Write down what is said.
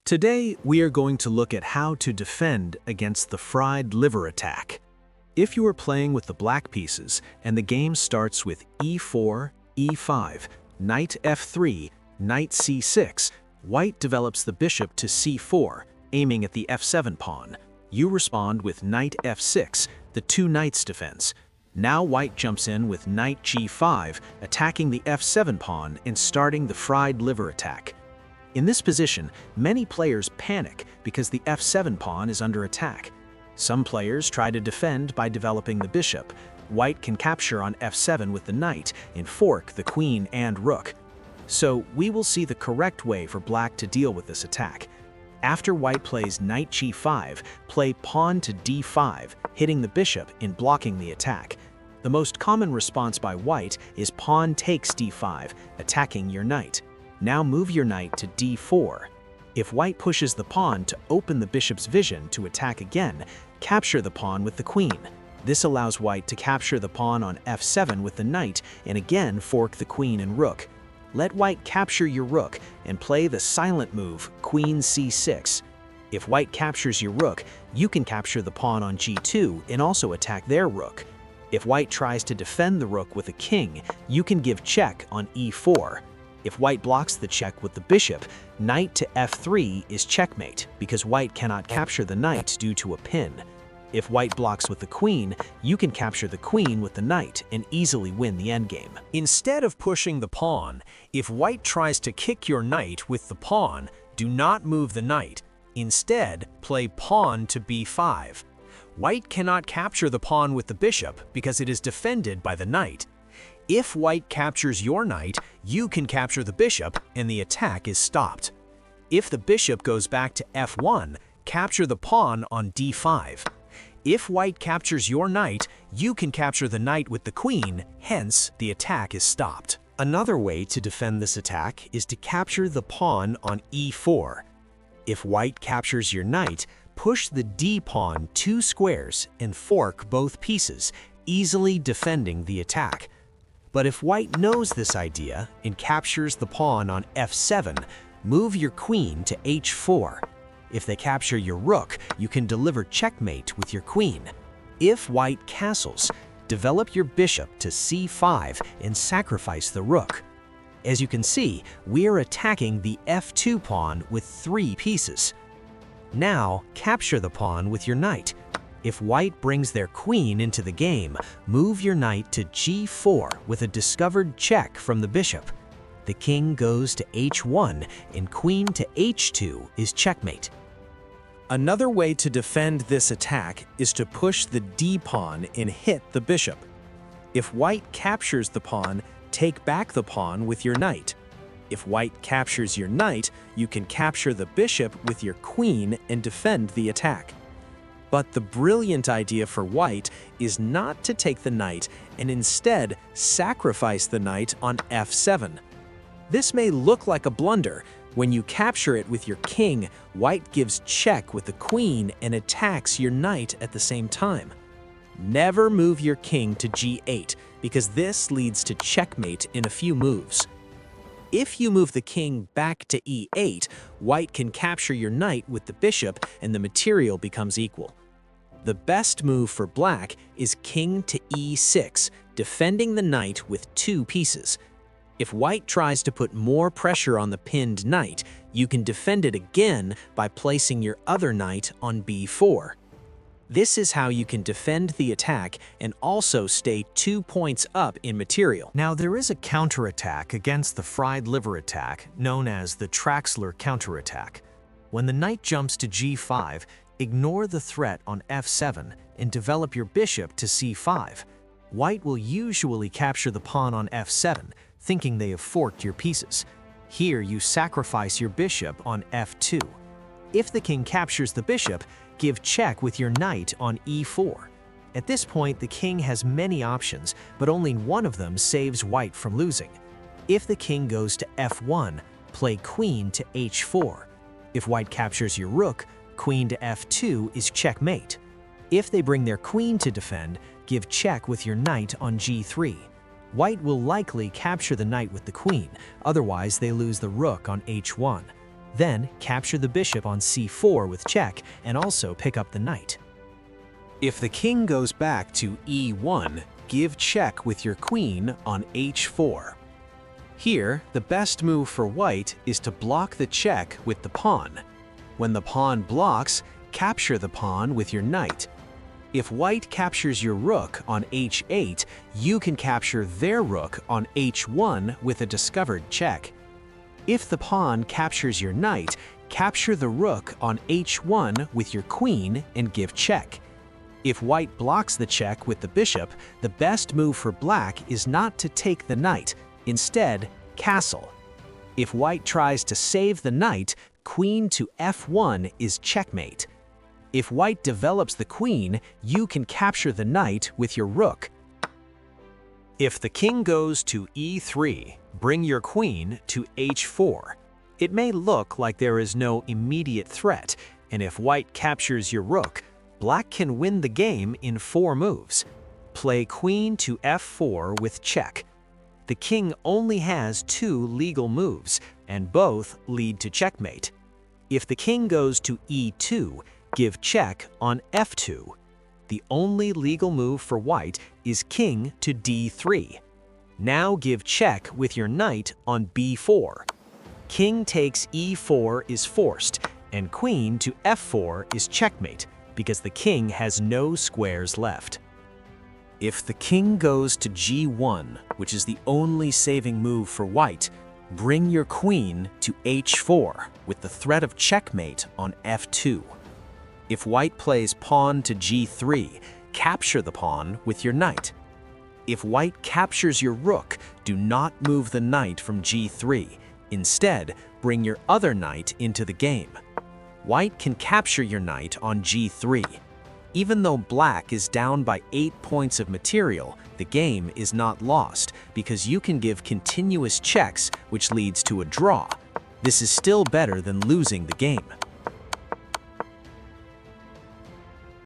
Today, we are going to look at how to defend against the fried liver attack. If you are playing with the black pieces and the game starts with e4, e5, knight f3, knight c6, white develops the bishop to c4, aiming at the f7 pawn. You respond with knight f6, the two knights defense. Now white jumps in with knight g5, attacking the f7 pawn and starting the fried liver attack. In this position, many players panic because the f7 pawn is under attack. Some players try to defend by developing the bishop. White can capture on f7 with the knight and fork the queen and rook. So we will see the correct way for black to deal with this attack. After white plays knight g5, play pawn to d5, hitting the bishop in blocking the attack. The most common response by white is pawn takes d5, attacking your knight. Now move your knight to d4. If white pushes the pawn to open the bishop's vision to attack again, capture the pawn with the queen. This allows white to capture the pawn on f7 with the knight and again fork the queen and rook. Let white capture your rook and play the silent move, queen c6. If white captures your rook, you can capture the pawn on g2 and also attack their rook. If white tries to defend the rook with a king, you can give check on e4. If white blocks the check with the bishop, knight to f3 is checkmate because white cannot capture the knight due to a pin. If white blocks with the queen, you can capture the queen with the knight and easily win the endgame. Instead of pushing the pawn, if white tries to kick your knight with the pawn, do not move the knight. Instead, play pawn to b5. White cannot capture the pawn with the bishop because it is defended by the knight. If white captures your knight, you can capture the bishop and the attack is stopped. If the bishop goes back to f1, capture the pawn on d5. If white captures your knight, you can capture the knight with the queen, hence the attack is stopped. Another way to defend this attack is to capture the pawn on e4. If white captures your knight, push the d-pawn 2 squares and fork both pieces, easily defending the attack. But if white knows this idea and captures the pawn on f7, move your queen to h4. If they capture your rook, you can deliver checkmate with your queen. If white castles, develop your bishop to c5 and sacrifice the rook. As you can see, we are attacking the f2 pawn with 3 pieces. Now, capture the pawn with your knight. If white brings their queen into the game, move your knight to g4 with a discovered check from the bishop. The king goes to h1 and queen to h2 is checkmate. Another way to defend this attack is to push the d-pawn and hit the bishop. If white captures the pawn, take back the pawn with your knight. If white captures your knight, you can capture the bishop with your queen and defend the attack. But the brilliant idea for white is not to take the knight and instead sacrifice the knight on f7. This may look like a blunder. When you capture it with your king, white gives check with the queen and attacks your knight at the same time. Never move your king to g8 because this leads to checkmate in a few moves. If you move the king back to e8, white can capture your knight with the bishop and the material becomes equal. The best move for black is king to e6, defending the knight with 2 pieces. If white tries to put more pressure on the pinned knight, you can defend it again by placing your other knight on b4. This is how you can defend the attack and also stay 2 points up in material. Now there is a counterattack against the fried liver attack known as the Traxler Counterattack. When the knight jumps to g5, ignore the threat on f7 and develop your bishop to c5. White will usually capture the pawn on f7, thinking they have forked your pieces. Here you sacrifice your bishop on f2. If the king captures the bishop, give check with your knight on e4. At this point, the king has many options, but only one of them saves white from losing. If the king goes to f1, play queen to h4. If white captures your rook, queen to f2 is checkmate. If they bring their queen to defend, give check with your knight on g3. White will likely capture the knight with the queen, otherwise they lose the rook on h1. Then capture the bishop on c4 with check and also pick up the knight. If the king goes back to e1, give check with your queen on h4. Here, the best move for white is to block the check with the pawn. When the pawn blocks, capture the pawn with your knight. If white captures your rook on h8, you can capture their rook on h1 with a discovered check. If the pawn captures your knight, capture the rook on h1 with your queen and give check. If white blocks the check with the bishop, the best move for black is not to take the knight, instead, castle. If white tries to save the knight, queen to f1 is checkmate. If white develops the queen, you can capture the knight with your rook. If the king goes to e3, bring your queen to h4. It may look like there is no immediate threat, and if white captures your rook, black can win the game in 4 moves. Play queen to f4 with check. The king only has 2 legal moves, and both lead to checkmate. If the king goes to e2, give check on f2. The only legal move for white is king to d3. Now give check with your knight on b4. King takes e4 is forced, and queen to f4 is checkmate, because the king has no squares left. If the king goes to g1, which is the only saving move for white, bring your queen to h4 with the threat of checkmate on f2. If white plays pawn to g3, capture the pawn with your knight. If white captures your rook, do not move the knight from g3. Instead, bring your other knight into the game. White can capture your knight on g3. Even though black is down by 8 points of material, the game is not lost because you can give continuous checks which leads to a draw. This is still better than losing the game.